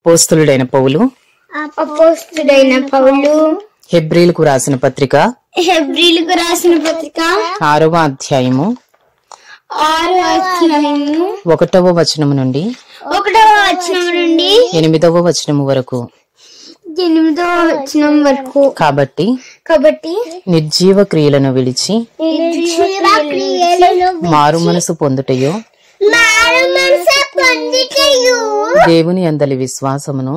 అపోస్తలుడైన పౌలు హెబ్రీలకు రాసిన పత్రిక 6వ అధ్యాయము 1వ వచనము నుండి 8వ వచనము వరకు. కాబట్టి నిర్జీవ క్రియలను విడిచి మారు మనసు పొందుటయో దేవుని యందలి విశ్వాసమును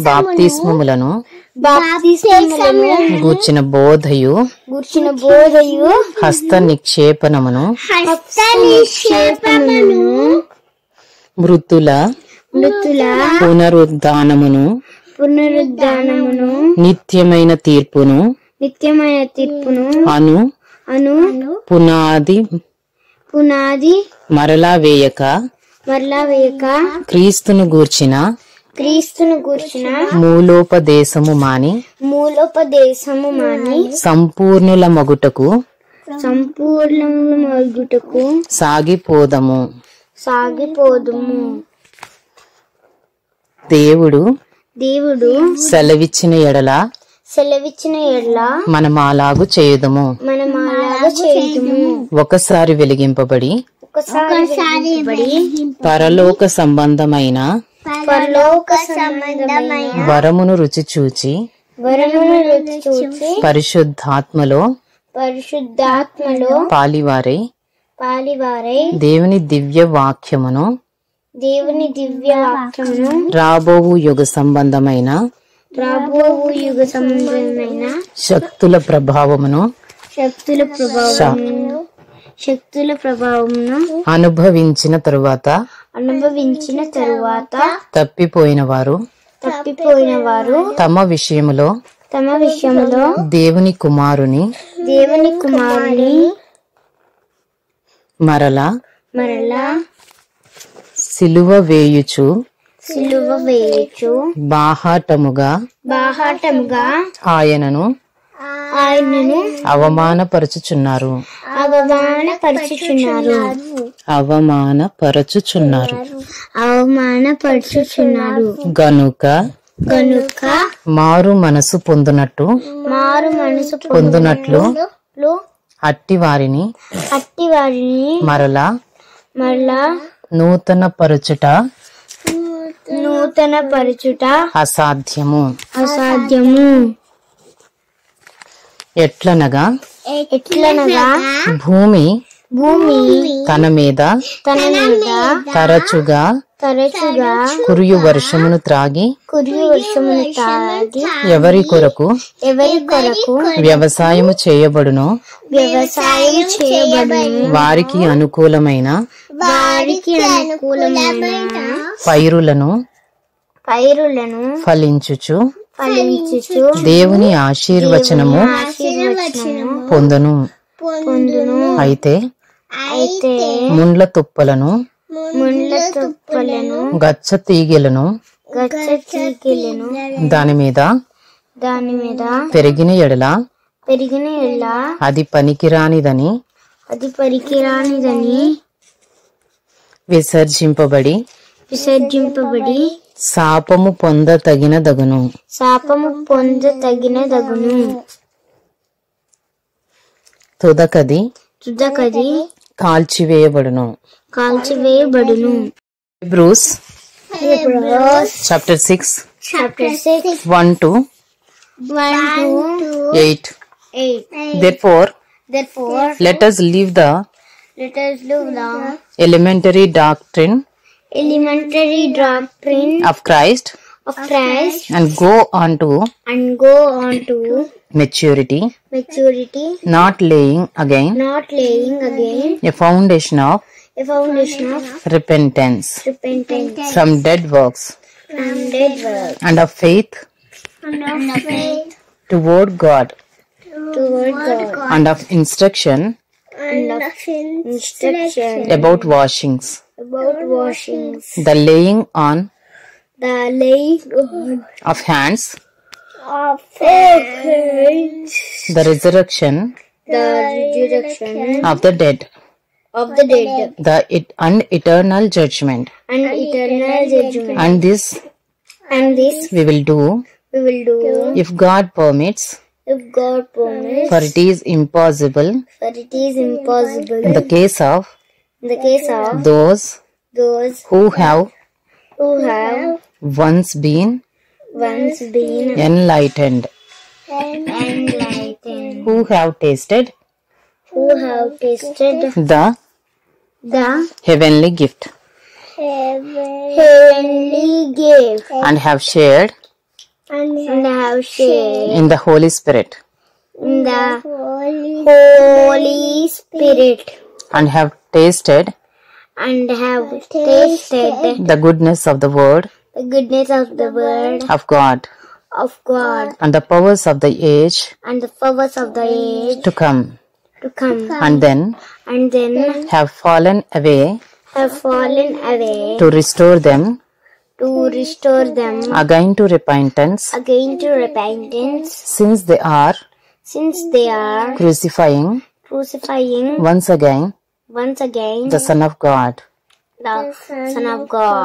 బాప్తిస్మములను గూర్చిన బోధయు హస్త నిక్షేపణమును మృతుల పునరుద్ధానమును నిత్యమైన తీర్పును అను పునాది మరలా వేయక క్రీస్తును గూర్చిన మూలోపదేశము మాని సంపూర్ణుల మగుటకు సాగిపోదము. దేవుడు సెలవిచ్చిన ఎడల మనమాలాగు చేయుదము. ఒకసారి వెలిగింపబడి పరలోక సంబంధమైన వరమును రుచి చూచి పరిశుద్ధాత్మలో పాలివారై దేవుని దివ్య వాక్యమును రాబోవు యుగ సంబంధమైన శక్తుల ప్రభావమును అనుభవించిన తరువాత తప్పిపోయిన వారు తమ విషయములో దేవుని కుమారుని మరలా సిలువ వేయుచు బాహాటముగా ఆయనను అవమానపరచుచున్నారు. గనుక మారు మనసు పొందునట్లు అట్టి వారిని మరలా నూతన పరచుట అసాధ్యము. ఎట్లనగా భూమి తన మీద తరచుగా కురియు వర్షమును త్రాగి ఎవరి కొరకు వ్యవసాయము చేయబడునో వారికి అనుకూలమైన పైరులను ఫలించుచు దేవుని ఆశీర్వచనము పొందును. అయితే ముండ్ల తుప్పలను గచ్చ తీగెలను దాని మీద పెరిగిన ఎడల అది పనికిరానిదని విసర్జింపబడి శాపము పొందతగినదగును. తుదకది కాల్చివేయబడును. Hebrews chapter 6 1 to 8. Therefore let us leave the elementary doctrine of Christ and go on to maturity, not laying again a foundation of repentance from dead works and of faith toward God and of instruction about washings, the laying on of hands, the resurrection of the dead, of the dead, and eternal judgment. And this we will do if God permits, for it is impossible in the case of those who have once been enlightened, who have tasted the heavenly gift, and have shared in the Holy Spirit, and have tasted the goodness of the word of God, and the powers of the age to come, and then have fallen away to restore them again to repentance, since they are crucifying once again the Son of God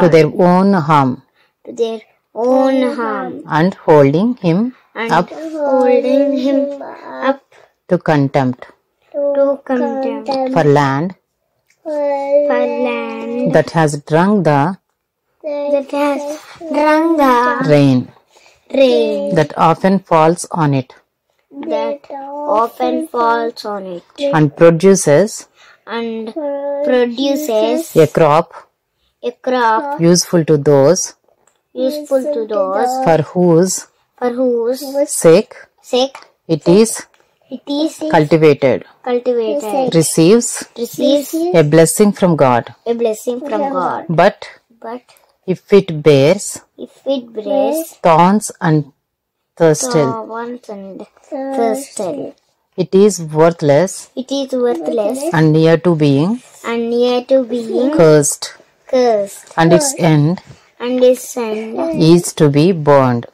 to their own harm, and holding him up to contempt for land that has drunk the rain that often falls on it, and produces a crop useful to those for whose sake it is cultivated, receives a blessing from God. But if it bears thorns and thistles, it is worthless and near to being cursed, and its end is to be burned.